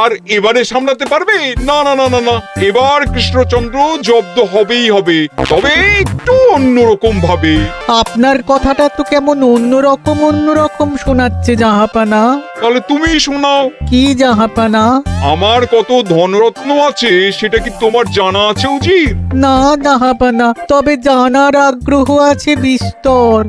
আর এবারে সামলাতে পারবে? না না না না না, এবার কৃষ্ণচন্দ্র জব্দ হবেই হবে, তবে একটু অন্যরকম ভাবে। আপনার কথাটা তো কেমন অন্যরকম শোনাচ্ছে জাহাপানা। তাহলে তুমি শোনাও। কি জাহাপানা? আমার কত ধনরত্ন আছে সেটা কি তোমার জানা আছে উজির? না জাহাপানা, তবে জানার আগ্রহ আছে বিস্তর।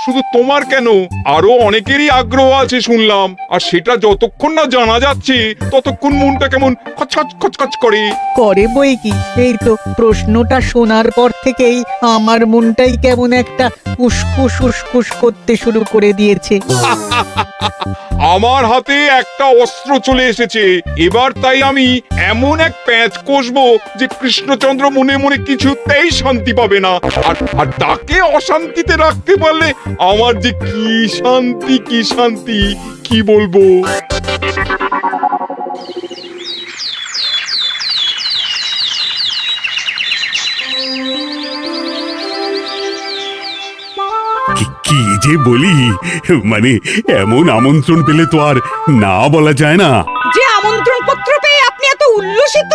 শুধু তোমার কেন, আরো অনেকেরই আগ্রহ আছে শুনলাম, আর সেটা যতক্ষণ না জানা যাচ্ছে ততক্ষণ মনটা কেমন খচখচ খচখচ করে। করে বই কি, এই তো প্রশ্নটা শোনার পর থেকেই আমার মনটাই কেমন একটা উস্কুস উস্কুস করতে শুরু করে দিয়েছে। আমার হাতে একটা অস্ত্র চলে এসেছে এবার, তাই আমি এমন এক প্যাঁচ কষবো যে কৃষ্ণচন্দ্র মনে মনে কিছুতেই শান্তি পাবে না, আর তাকে অশান্তিতে রাখতে পারলে আমার যে কি শান্তি কি বলবো। কি যে বলি, মানে এমন আমন্ত্রণ পেলে তো আর না বলা যায় না। যে আমন্ত্রণ পত্র পেয়ে আপনি এত উল্লসিত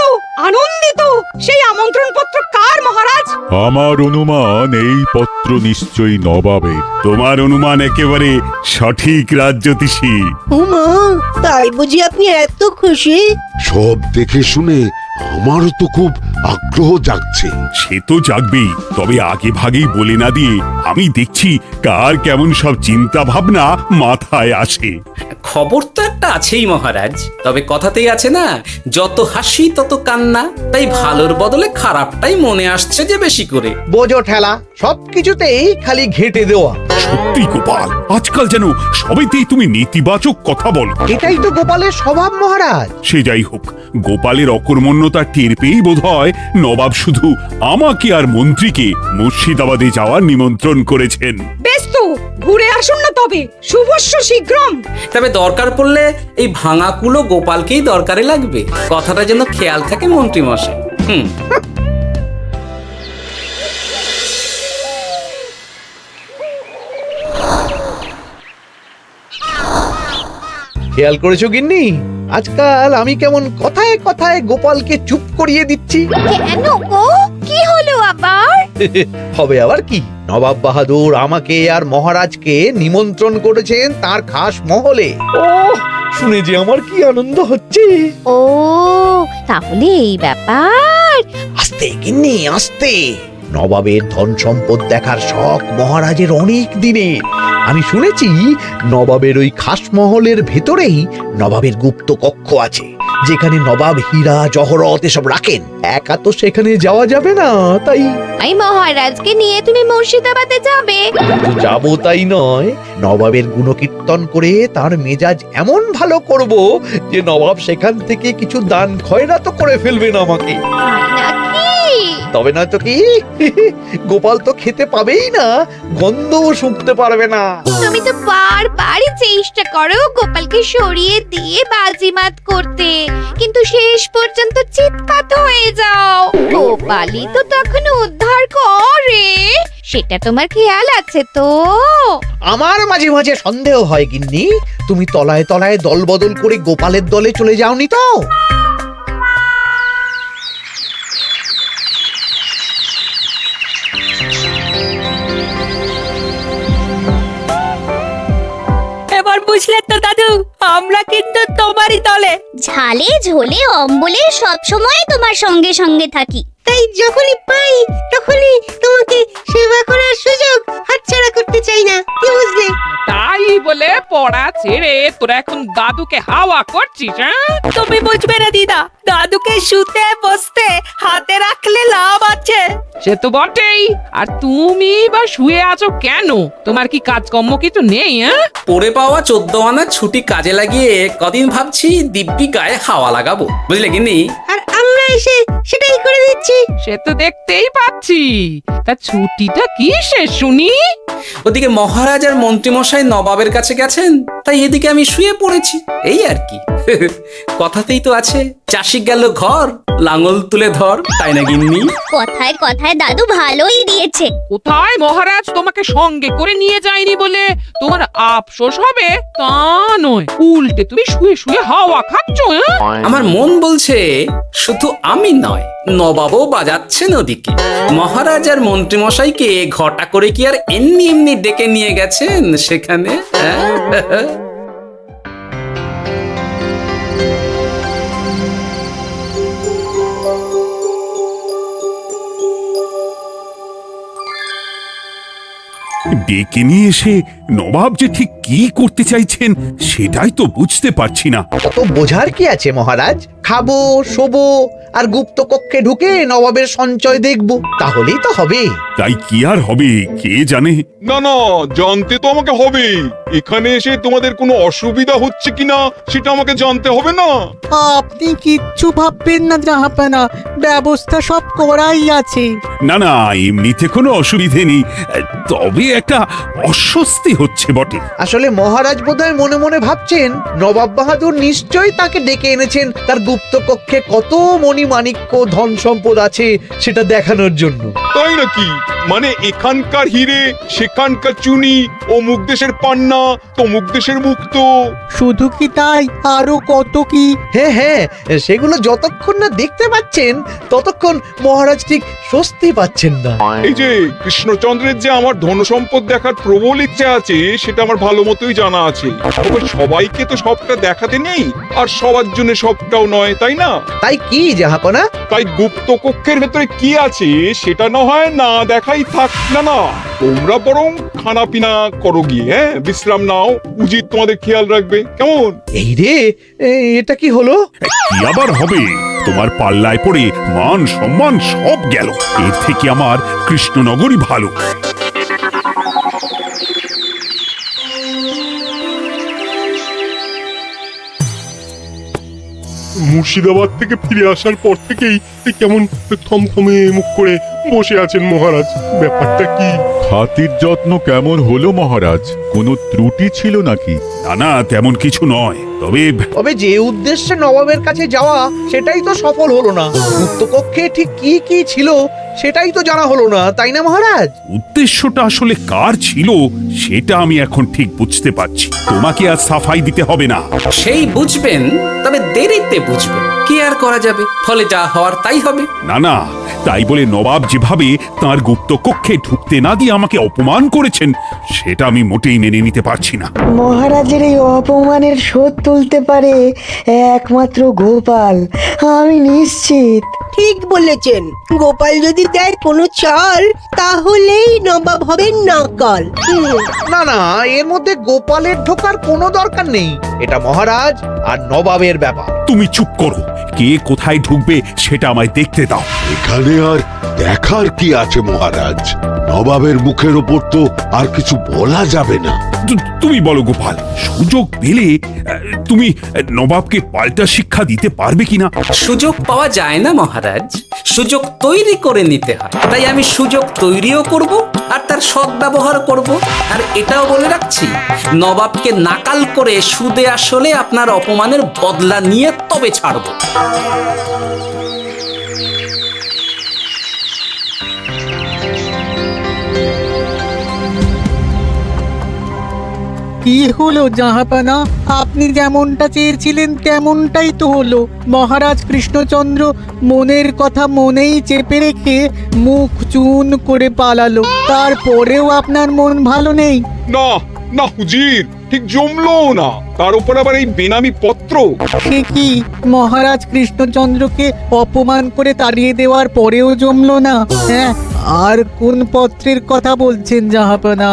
আনন্দিত, সেই আমন্ত্রণ পত্র কার মহারাজ? আমার অনুমান এই পত্র নিশ্চয়ই নবাবের। তোমার অনুমান একেবারে সঠিক রাজ্যতীষী। উমা, তাই বুঝি আপনি এত খুশি? সব দেখে শুনে আমারও তো খুব আগ্রহ জাগছে। সে তো জাগবেই, তবে আগে ভাগেই বলে না দিয়ে আমি দেখছি কার কেমন সব চিন্তা ভাবনা মাথায় আসে। খবর তো একটা আছেই মহারাজ, তবে কথাতেই আছে না, যত হাসি তত কান্না, তাই ভালোর বদলে খারাপটাই মনে আসছে যে বেশি করে। বোঝো ঠেলা, সবকিছুতেই খালি ঘেঁটে দেওয়া। সত্যি গোপাল, আজকাল যেন সবেতেই তুমি নেতিবাচক কথা বলো। এটাই তো গোপালের স্বভাব মহারাজ। সে যাই হোক, গোপালের অকর্মণ্যতা টের পেয়েই বোধ হয় নবাব শুধু আমাকে আর মন্ত্রীকে মুর্শিদাবাদে যাওয়ার নিমন্ত্রণ করেছেন। বেশ তো, ঘুরে আসুন না তবে, শুভস্য শীঘ্রম। তবে দরকার পড়লে এই ভাঙা কুলো গোপালকেই দরকারে লাগবে, কথাটা যেন খেয়াল থাকে মন্ত্রী মশাই। খেয়াল করেছো গিন্নি, আজকাল আমি কেমন কথায় কথায় গোপালকে চুপ করিয়ে দিচ্ছি? কেন গো, কি হলো আবার? হবে আবার কি, নবাব বাহাদুর আমাকে আর মহারাজকে নিমন্ত্রণ করেছেন তার খাস মহলে। ও শুনে যে আমার কি আনন্দ হচ্ছে। ও তাহলে এই ব্যাপার। আস্তে গিন্নি আস্তে, নবাবের ধন সম্পদ দেখার শখ মহারাজের অনেক দিনের। আমি শুনেছি নবাবের ওই খাস মহলের ভেতরেই নবাবের গুপ্ত কক্ষ আছে, যেখানে নবাব হীরা জহরত এসব রাখেন। একা তো সেখানে যাওয়া যাবে না, তাই এই মহারাজকে নিয়ে তুমি মুর্শিদাবাদে যাবে? যাবো তাই নয়, নবাবের গুণকীর্তন করে তার মেজাজ এমন ভালো করব যে নবাব সেখান থেকে কিছু দান খয়রাত করে ফেলবেন আমাকে। নাকি? তবে না তো কি, গোপাল তো খেতে পাবেই না, গন্ধও শুঁকতে পারবে না। তুমি তো বারবারই চেষ্টা করো গোপালকে সরিয়ে দিয়ে বাজিমাত করতে, কিন্তু শেষ পর্যন্ত চিৎপাত হয়ে যাও। গোপালই তো তখন উদ্ধার করে, সেটা তোমার খেয়াল আছে তো? আমার মাঝে মাঝে সন্দেহ হয় গিন্নি, তুমি তলায় তলায় দল বদল করে গোপালের দলে চলে যাওনি তো? এবার বুঝলে তো দাদু, আমরা কিন্তু তোমারই দলে। ঝালে ঝোলে অম্বলে সব সময় তোমার সঙ্গে সঙ্গে থাকি। তাই যখনই পাই তখনই তোমাকে সেবা করার সুযোগ হাতছাড়া করতে চাই না, কি বুঝলে? তাই বলে পড়া ছেড়ে তোরা এখন দাদুকে হাওয়া করছিস? তুমি বুঝবে না দিদা, দাদুকে শুতে বসতে হাতে রাখলে লাভ আছে। সে তো বটেই, আর তুমি বা শুয়ে আছো কেন? তোমার কি কাজকর্ম কিছু নেই? পড়ে পাওয়া 14 আনা ছুটি কাজে লাগিয়ে কদিন ভাবছি দিব্যি গায়ে হাওয়া লাগাবো, বুঝলে গিন্নি? আর আমরা এসে সেটাই করে দিচ্ছি। সে তো দেখতেই পাচ্ছি, তা ছুটিটা কি শেষ শুনি? ওদিকে মহারাজ আর মন্ত্রীমশাই নবাবের কাছে গেছেন, তাই এদিকে আমি শুয়ে পড়েছি, এই আর কি। কথাতেই তো আছে, চাষি গেল ঘর, লাঙল তুলে ধর, তাই না গিন্নি? কথায় কথায় দাদু ভালোই দিয়েছে। কোথায় মহারাজ তোমাকে সঙ্গে করে নিয়ে যায়নি বলে তোমার আফসোস হবে তা নয়, উল্টে তুমি শুয়ে শুয়ে হাওয়া খাচ্ছ। আমার মন বলছে শুধু আমি নয়, নবাবও বাজাচ্ছেন ওদিকে। মহারাজ আর মন্ত্রীমশাইকে ঘটা করে কি আর এমনি এমনি ডেকে নিয়ে গেছেন সেখানে? ডেকে নিয়ে এসে নবাব যে ঠিক কি করতে চাইছেন সেটাই তো বুঝতে পারছি না। তো বোঝার কি আছে মহারাজ? খাবো, শোবো আর গুপ্ত কক্ষে ঢুকে নবাবের সঞ্চয় দেখব, তাহলেই তো হবে। তাই কি আর হবে কে জানে। না না, জানতে তো আমাকে হবে। এখানে এসে তোমাদের কোনো অসুবিধা হচ্ছে কিনা সেটা আমাকে জানতে হবে না? আপনি কিচ্ছু ভাববেন না জাহাপানা, ব্যবস্থা সব করাই আছে। না না, এমনিতে কোনো অসুবিধে নেই, তবে একটা অস্বস্তি হচ্ছে বটে। আসলে মহারাজ বোধহয় মনে মনে ভাবছেন নবাব বাহাদুর নিশ্চয়ই তাকে ডেকে এনেছেন তার গুপ্ত কক্ষে কত মণিমাণিক্য ধন সম্পদ আছে সেটা দেখানোর জন্য। তাই নাকি? মানে এখানকার হিরে সেখানকার চুনি, অমুক দেশের পান্না তমুক দেশের মুক্ত। শুধু কি তাই, আরো কত কি। হ্যাঁ হ্যাঁ, সেগুলো যতক্ষণ না দেখতে পাচ্ছেন ততক্ষণ মহারাজ ঠিক স্বস্তি পাচ্ছেন না। এই যে কৃষ্ণচন্দ্রের যে আমার ধন সম্পদ দেখার প্রবল ইচ্ছা আছে সেটা আমার ভালো মতোই জানা আছে। তবে সবাইকে তো সবটা দেখাতে নেই, আর সবার জন্য সবটাও নয়, তাই না? তাই কি জাহাপনা? তাই গুপ্ত কক্ষের ভেতরে কি আছে সেটা না হয় না দেখাই থাক। না না, তোমরা বরং খানা পিনা করো গিয়ে, হ্যাঁ, বিশ্রাম নাও। উজিত তোমাদের খেয়াল রাখবে, কেমন? এই রে, এটা কি হলো? কি আবার হবে? তোমার পাল্লায় পড়ে মান সম্মান সব গেল। এর থেকে আমার কৃষ্ণনগরই ভালো। মুর্শিদাবাদ থেকে ফিরে আসার পর থেকেই কেমন থমথমে মুখ করে বসে আছেন মহারাজ। ব্যাপারটা কি? খাতির যত্ন কেমন হলো মহারাজ? কোনো ত্রুটি ছিল নাকি? না না, তেমন কিছু নয়, তবে তবে যে উদ্দেশ্যে নবাবের কাছে যাওয়া সেটাই তো সফল হলো না। গুপ্ত কক্ষে ঠিক কি কি ছিল সেটাই তো জানা হলো না, তাই না মহারাজ? উদ্দেশ্যটা আসলে কার ছিল সেটা আমি এখন ঠিক বুঝতে পারছি। তোমাকে আর সাফাই দিতে হবে না। সেই বুঝবেন, তবে দেরিতে বুঝবেন। কি আর করা যাবে, ফলে যা হওয়ার তাই হবে। না না, তাই বলে নবাব যেভাবে তার গুপ্ত কক্ষে ঢুকতে না দিয়ে আমাকে অপমান করেছেন সেটা আমি মোটেই মেনে নিতে পারছি না। মহারাজের এই অপমানের শোধ তুলতে পারে একমাত্র গোপাল, আমি নিশ্চিত। ঠিক বলেছেন, গোপাল যদি দেয় কোনো চাল তাহলেই নবাব হবেন নকল। না না, এর মধ্যে গোপালের ঢোকার কোনো দরকার নেই। এটা মহারাজ আর নবাবের ব্যাপার। তুমি চুপ করো, কে কোথায় ঢুকবে সেটা আমায় দেখতে দাও। এখানে আর দেখার কি আছে মহারাজ? নবাবের মুখের ওপর তো আর কিছু বলা যাবে না। তুমি বলো গোপাল, সুযোগ পেলে তুমি নবাবকে পাল্টা শিক্ষা দিতে পারবে কিনা? সুযোগ পাওয়া যায় না মহারাজ, সুযোগ তৈরি করে নিতে হয়। তাই আমি সুযোগ তৈরিও করব আর তার সদ্ব্যবহার করব। আর এটাও বলে রাখছি, নবাবকে নাকাল করে সুদে আসলে আপনার অপমানের বদলা নিয়ে তবে ছাড়ব। কি হলো জাহাপানা, আপনি যেমনটা চেয়েছিলেন তেমনটাই তো হলো। মহারাজ কৃষ্ণচন্দ্র মনের কথা মনেই চেপে রেখে মুখ চুন করে পালালো, তারপরেও আপনার মন ভালো নেই? না না হুজির, ঠিক জমলো না। তার উপর আবার এই বেনামি পত্র। সে কি, মহারাজ কৃষ্ণচন্দ্রকে অপমান করে তাড়িয়ে দেওয়ার পরেও জমলো না? হ্যাঁ, আর কোন পত্রের কথা বলছেন জাহাপানা?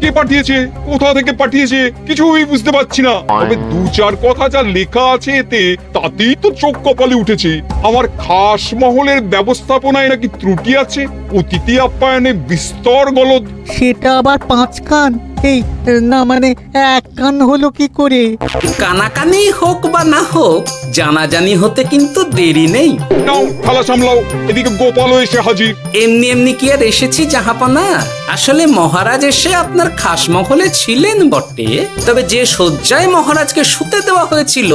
কে পাঠিয়েছে, কোথা থেকে পাঠিয়েছে কিছুই বুঝতে পারছি না। তবে দু চার কথা যা লেখা আছে এতে, তাতেই তো চোখ কপালে উঠেছে। আমার খাস মহলের ব্যবস্থাপনায় নাকি ত্রুটি আছে, অতিথি আপ্যায়নে বিস্তর গলদ। সেটা আবার 5 কান? এই না, মানে 1 কান হলো কি করে? কানাকানি হোক বা না হোক, জানাজানি হতে কিন্তু দেরি নেই। নাও থালা সামলাও, এদিকে গোপালও এসে হাজির। এমনি এমনি কি আর এসেছি জাহাপানা? আসলে মহারাজ এসে আপনার খাস মহলে ছিলেন বটে, তবে যে শয্যায় মহারাজকে শুতে দেওয়া হয়েছিল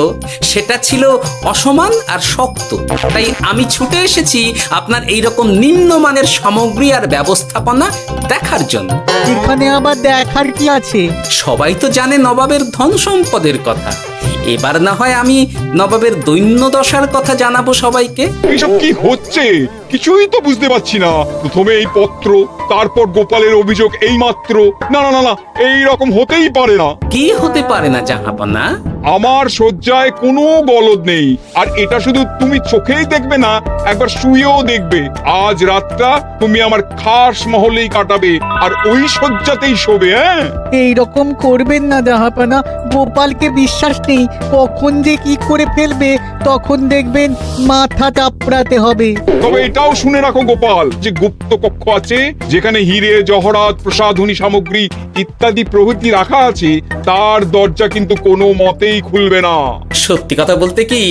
সেটা ছিল অসমান আর শক্ত। তাই আমি ছুটে এসেছি আপনার এইরকম নিম্নমানের সামগ্রী আর ব্যবস্থাপনা দেখার জন্য। এখানে আবার দেখার কি আছে? সবাই তো জানে নবাবের ধন সম্পদের কথা, এবার না হয় আমি নবাবের দৈন্য দশার কথা জানাবো সবাইকে। এইসব কি হচ্ছে কিছুই তো বুঝতে পারছি না। প্রথমে এই পত্র, তারপর গোপালের অভিযোগ এই মাত্র। না না না না, এই রকম হতেই পারে না। কি হতে পারে না জাহাপানা? আমার শয্যায় কোনো গলদ নেই, আর এটা শুধু তুমি চোখেই দেখবে না, একবার শুয়েও দেখবে। আজ রাতটা তুমি আমার খাস মহলেই কাটাবে, আর ওই শয্যাতেই শোবে। হ্যাঁ, এই রকম করবেন না জাহাপানা, গোপালকে বিশ্বাস নেই, কখন যে কি করে ফেলবে তখন দেখবেন মাথা চাপড়াতে হবে। তবে এটাও শুনে রাখো গোপাল, যে গুপ্ত কক্ষ আছে যেখানে হিরে জহরাত প্রসাধনী সামগ্রী ইত্যাদি প্রভৃতি রাখা আছে, তার দরজা কিন্তু কোনো মতেই খুলবে না। সত্যি কথা বলতে কি,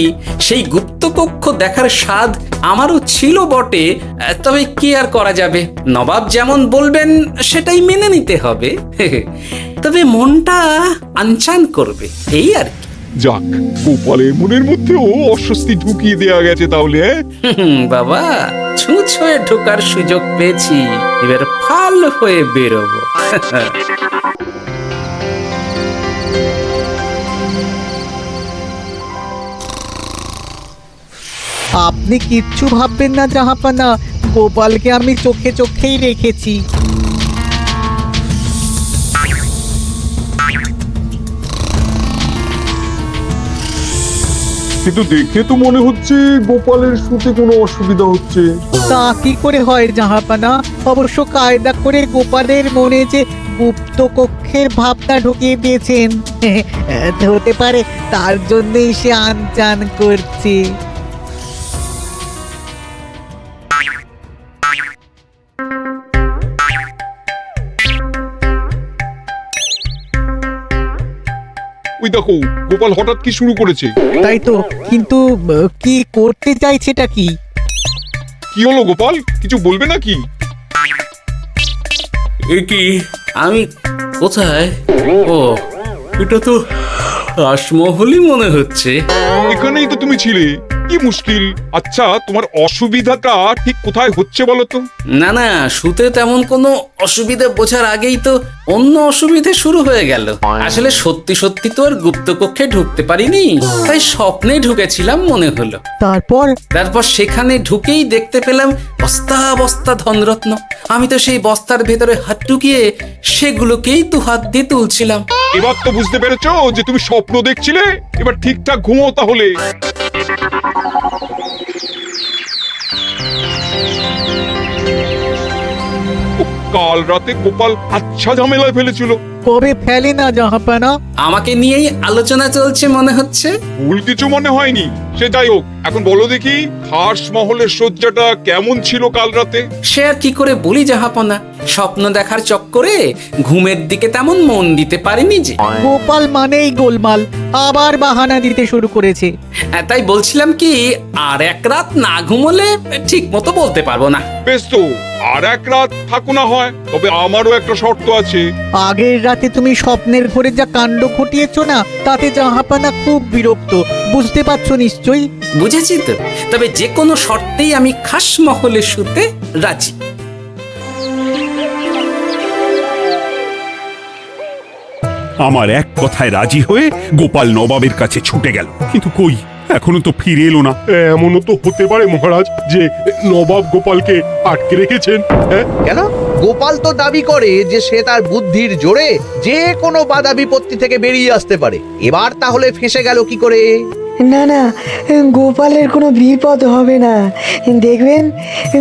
সেই গুপ্ত কক্ষ দেখার স্বাদ আমারও ছিল বটে, তবে কি আর করা যাবে, নবাব যেমন বলবেন সেটাই মেনে নিতে হবে। তবে মনটা আনচান করবে, এই আর কি। যাক, গোপালের মনের মধ্যেও অস্বস্তি ঢুকিয়ে দেয়া গেছে তাহলে। বাবা, ছুঁচ হয়ে ঢোকার সুযোগ পেয়েছি, এবার ফাল হয়ে বেরোবো। আপনি কিচ্ছু ভাববেন না জাহাপানা, গোপালকে আমি চোখে চোখেই রেখেছি। কিন্তু দেখে তো মনে হচ্ছে গোপালের শুতে কোনো অসুবিধা হচ্ছে। তা কি করে হয় জাহাপানা? অবশ্য কায়দা করে গোপালের মনে যে গুপ্ত কক্ষের ভাবটা ঢুকিয়ে দিয়েছেন, হতে পারে তার জন্যই সে আনচান করছে। ওই দেখো, গোপাল হঠাৎ কি শুরু করেছে। তাই তো, কিন্তু কি করতে চাইছেটা কি? কি হলো গোপাল, কিছু বলবে নাকি? এ কি, আমি কোথায়? ও, এটা তো রাসমহলই মনে হচ্ছে। এখানেই তো তুমি ছিলে, কি মুশকিল। আচ্ছা, তোমার অসুবিধাটা ঠিক কোথায় হচ্ছে বলো তো? না না, শুতে তেমন কোনো অসুবিধা বোঝার আগেই তো অন্য অসুবিধে শুরু হয়ে গেল। আসলে সত্যি সত্যি তো আর গুপ্ত কক্ষে ঢুকতে পারিনি, তাই স্বপ্নে ঢুকেছিলাম মনে হলো। তারপর সেখানে ঢুকেই দেখতে পেলাম বস্তা বস্তা ধনরত্ন। আমি তো সেই বস্তার ভেতরে হাত ঢুকিয়ে সেগুলোকেই দু হাত দিয়ে তুলছিলাম। এবার তো বুঝতে পেরেছো যে তুমি স্বপ্ন দেখছিলে। এবার ঠিকঠাক ঘুমো তাহলে। কাল রাতে গোপাল আচ্ছা ঝামেলায় ফেলেছিল। কবে ফেলে না জাহাপানা? আমাকে নিয়েই আলোচনা চলছে মনে হচ্ছে। ভুল কিছু মনে হয়নি, সে যাই হোক। এখন বলো দেখি, খাস মহলের শয্যাটা কেমন ছিল কাল রাতে? সে আর কি করে বলি জাহাপনা, স্বপ্ন দেখার চক্করে ঘুমের দিকে তেমন মন দিতে পারিনি যে। গোপাল মানেই গোলমাল, আবার বাহানা দিতে শুরু করেছে। তাই বলছিলাম কি, আর এক রাত না ঘুমোলে ঠিক মতো বলতে পারবো না। বেশ তো, আর এক রাত থাকো না হয়, তবে আমারও একটা শর্ত আছে। আগের রাতে তুমি স্বপ্নের ঘরে যা কাণ্ড ঘটিয়েছো না, তাতে জাহাপানা খুব বিরক্ত, বুঝতে পারছো নিশ্চয়ই? বুঝেছি তো, তবে যে কোনো শর্তেই আমি খাস মহলে শুতে রাজি। আমার এক কথায় রাজি হয়ে গোপাল নবাবের কাছে ছুটে গেল, কিন্তু কই, এখনো তো ফিরে এলো না। এমনও তো হতে পারে মহারাজ যে নবাব গোপালকে আটকে রেখেছেন। হ্যাঁ, কেন? গোপাল তো দাবি করে যে সে তার বুদ্ধির জোরে যে কোনো বাধা বিপত্তি থেকে বেরিয়ে আসতে পারে। এবার তাহলে ফেঁসে গেল কি করে? না না, গোপালের কোনো বিপদ হবে না, দেখবেন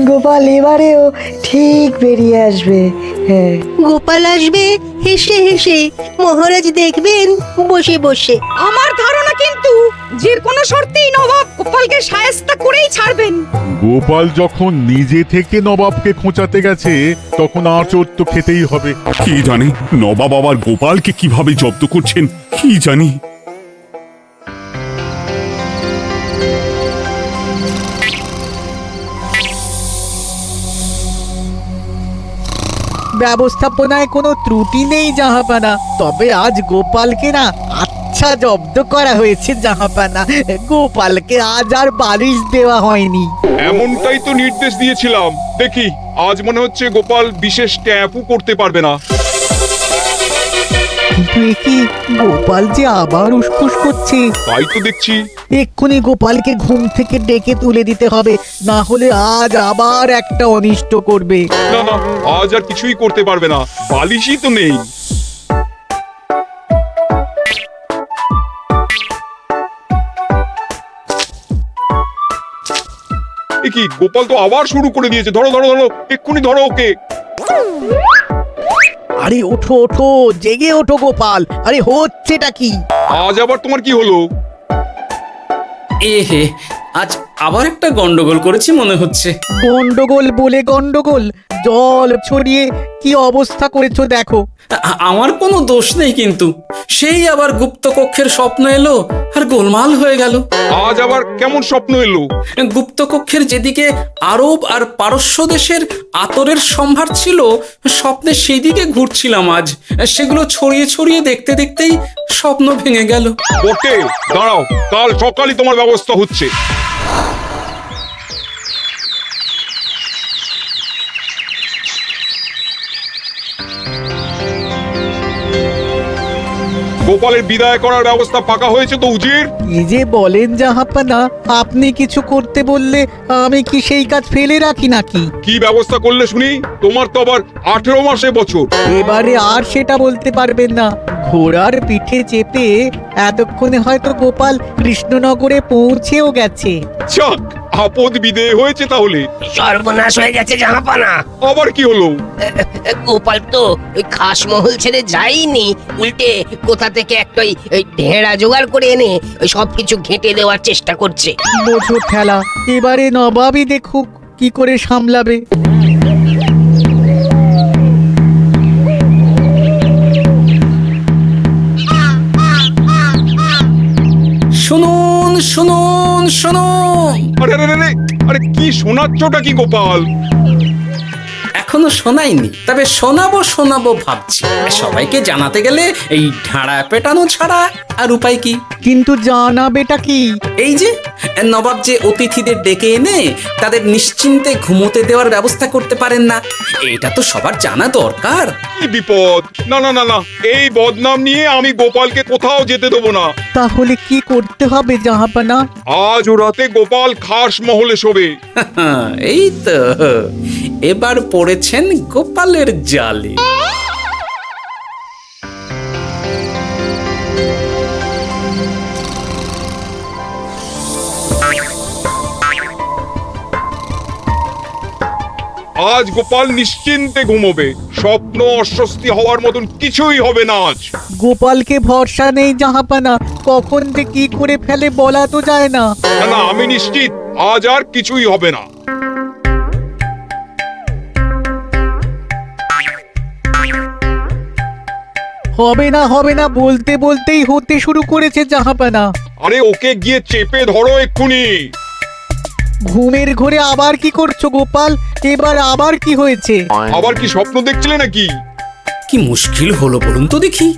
গোপাল এবারেও ঠিক বেরিয়ে আসবে। হ্যাঁ, গোপাল আসবে হেসে হেসে, মহারাজ দেখবেন বসে বসে। আমার ধারণা কিন্তু যে কোনো শর্তেই নবাব গোপালকে শায়েস্তা করেই ছাড়বেন। গোপাল যখন নিজে থেকে নবাবকে খোঁচাতে গেছে, তখন আঁচড় তো খেতেই হবে। কি জানে নবাব আবার গোপালকে কিভাবে জব্দ করছেন, কি জানি। ব্যবস্থাপনায় কোনো ত্রুটি নেই জাহাপানা, তবে আজ গোপালকে না আচ্ছা জব্দ করা হয়েছে জাহাপানা। গোপালকে আজ আর বালিশ দেওয়া হয়নি। এমনটাই তো নির্দেশ দিয়েছিলাম। দেখি আজ মনে হচ্ছে গোপাল বিশেষ ট্যাপও করতে পারবে না। কিন্তু এ কি, গোপাল যে আবার উসখুস করছে। তাই তো দেখছি। এক্ষুনি গোপালকে ঘুম থেকে ডেকে তুলে দিতে হবে, না হলে আজ আবার একটা অনিষ্ট করবে। না না, আজ আর কিছুই করতে পারবে না, বালিশই তো নেই। এ কি, গোপাল তো আবার শুরু করে দিয়েছে। ধরো ধরো ধরো, এক্ষুনি ধরো ওকে। আরে ওঠো ওঠো, জেগে ওঠো গোপাল। আরে হচ্ছেটা কি? আজ আবার তোমার কি হলো? এ হে, আজ আবার একটা গন্ডগোল করেছি মনে হচ্ছে। গন্ডগোল বলে গন্ডগোল, জল ছড়িয়ে কি অবস্থা করেছো দেখো। আমার কোনো দোষ নেই, কিন্তু সেই আবার গুপ্তকক্ষের স্বপ্ন এলো আর গোলমাল হয়ে গেল। আজ আবার কেমন স্বপ্ন এলো? গুপ্তকক্ষের যেদিকে আরব আর পারস্য দেশের আতরের সম্ভার ছিল, স্বপ্নে সেই দিকে ঘুরছিলাম আজ। সেগুলো ছড়িয়ে ছড়িয়ে দেখতে দেখতেই স্বপ্ন ভেঙে গেল। ওকে দাঁড়াও, কাল সকালই তোমার ব্যবস্থা হচ্ছে। গোপালের বিদায় করার ব্যবস্থা পাকা হয়েছে তো উজির? কি যে বলেন জাহাপানা, আপনি কিছু করতে বললে আমি কি সেই কাজ ফেলে রাখি নাকি? কি ব্যবস্থা করলে শুনি? তোমার তো আবার 18 মাসে বছর। এবারে আর সেটা বলতে পারবেন না। ঘোড়ার পিঠে চেপে এতক্ষণে হয়তো গোপাল কৃষ্ণনগরে পৌঁছেও গেছে। যাক, আপদ বিদেয় হয়েছে তাহলে। সর্বনাশ হয়ে গেছে জাহাপানা। আবার কি হলো? গোপাল তো ওই খাসমহল ছেড়ে যায়নি, উল্টে কোথা থেকে একটা ওই ঢেড়া জোগাড় করে এনে ওই সবকিছু ঘেঁটে দেওয়ার চেষ্টা করছে। বোঝো ঠেলা, এবারে নবাবই দেখুক কি করে সামলাবে। শুনুন শুনুন শুনুন, আরে আরে আরে, আরে কি শোনাচ্ছটা কি গোপাল? এখনো শোনাইনি, তবে শোনাবো শোনাবো ভাবছি। সবাইকে জানাতে গেলে এই ঢাড়া পেটানো ছাড়া আর উপায় কি? কিন্তু জানাবেটা কি? এই যে নবাব যে অতিথিদের ডেকে এনে তাদের নিশ্চিন্তে ঘুমোতে দেওয়ার ব্যবস্থা করতে পারেন না, এটা তো সবার জানা দরকার। কি বিপদ! না না না না, এই বদনাম নিয়ে আমি গোপালকে কোথাও যেতে দেবো না। তাহলে কি করতে হবে জাহাপানা? আজ ও রাতে গোপাল খাস মহলে শোবে। এই তো এবার পড়েছেন গোপালের জালে। আজ গোপাল নিশ্চিন্তে ঘুমোবে। স্বপ্ন অস্বস্তি হওয়ার মতন কিছুই হবে না আজ। গোপালকে ভরসা নেই জাহাপানা, কখন যে কি করে ফেলে বলা তো যায় না। না না, আমি নিশ্চিত আজ আর কিছুই হবে না। হবে না বলতে বলতেই হতে শুরু করেছে জাহাপানা। আরে ওকে গিয়ে চেপে ধরো এক্ষুনি। ঘুমের ঘোরে আবার কি করছো গোপাল? এবার আবার কি হয়েছে? আবার কি স্বপ্ন দেখছিলে নাকি? কি মুশকিল হলো বলুন তো দেখি।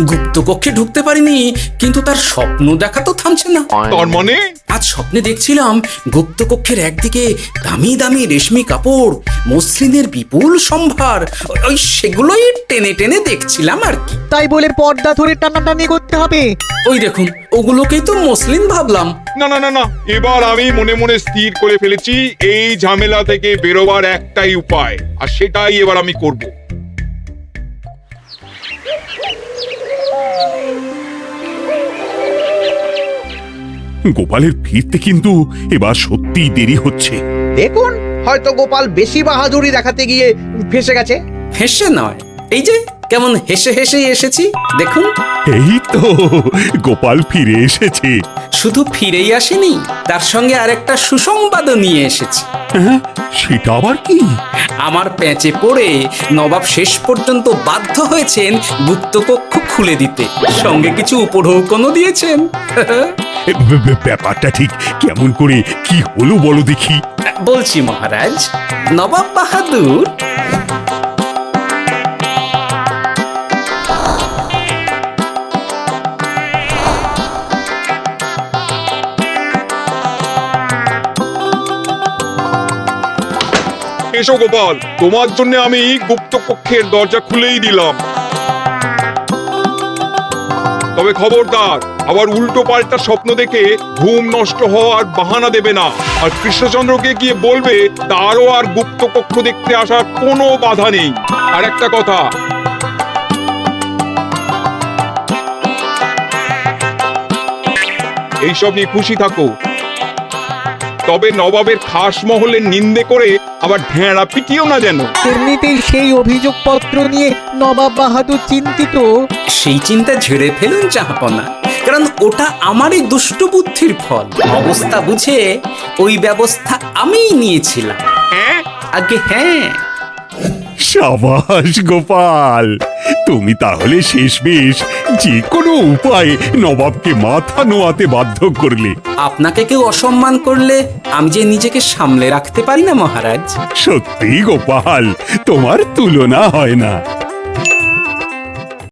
গুপ্তকক্ষে ঢুকতে পারিনি, কিন্তু তার স্বপ্ন দেখা তো থামছে না। তার মানে? আজ স্বপ্নে দেখছিলাম গুপ্তকক্ষের একদিকে দামি দামি রেশমি কাপড়, মসলিনের বিপুল সম্ভার, ওই সেগুলোই টেনে টেনে দেখছিলাম আর কি। তাই বলে পর্দা ধরে টানাটানি করতে হবে? ওই দেখুন, ওগুলোকেই তো মসলিন ভাবলাম। না না না না, এবার আমি মনে মনে স্থির করে ফেলেছি এই ঝামেলা থেকে বেরোবার একটাই উপায়, আর সেটাই এবার আমি করব। গোপালের ফিরতে কিন্তু এবার সত্যিই দেরি হচ্ছে। দেখুন, হয়তো গোপাল বেশি বাহাদুরি দেখাতে গিয়ে ফেসে গেছে। হেসে নয়, এই যে কেমন হেসে হেসেই এসেছি দেখুন। এই তো গোপাল ফিরে এসেছে। শুধু ফিরেই আসেনি, তার সঙ্গে আরেকটা সুসংবাদও নিয়ে এসেছি। হ্যাঁ, সেটা আবার কি? আমার প্যাঁচে পড়ে নবাব শেষ পর্যন্ত বাধ্য হয়েছেন গুপ্তকক্ষ খুলে দিতে, সঙ্গে কিছু উপঢৌকনও দিয়েছেন। ব্যাপারটা ঠিক কেমন করে কি হলো বলো দেখি। বলছি মহারাজ, নবাব বাহাদুর এসো গোপাল, তোমার জন্য আমি গুপ্ত কক্ষের দরজা খুলেই দিলাম। তবে খবরদার, আবার উল্টো পাল্টা স্বপ্ন দেখে ঘুম নষ্ট হওয়ার বাহানা দেবে না। আর কৃষ্ণচন্দ্রকে গিয়ে বলবে তারও আর গুপ্ত কক্ষ দেখতে আসার কোনো বাধা নেই। আর একটা কথা, এইসব নিয়ে খুশি থাকো, তবে নবাবের খাস মহলের নিন্দে করে আবার ঢেঁড়া পিটিও না যেন। এমনিতেই সেই অভিযোগপত্র নিয়ে নবাব বাহাদুর চিন্তিত। সেই চিন্তা ঝেড়ে ফেলুন জাহাপনা, কারণ ওটা আমারই দুষ্ট বুদ্ধির ফল। অবস্থা বুঝে ওই ব্যবস্থা আমিই নিয়েছিলাম। হ্যাঁ, আগে হ্যাঁ। সাবাস গোপাল, তুমি তাহলে শেষমেশ যে কোনো উপায়ে নবাবকে মাথা নোয়াতে বাধ্য করলে। আপনাকে কেউ অসম্মান করলে আমি যে নিজেকে সামলে রাখতে পারি না মহারাজ। সত্যি গোপাল, তোমার তুলনা হয় না।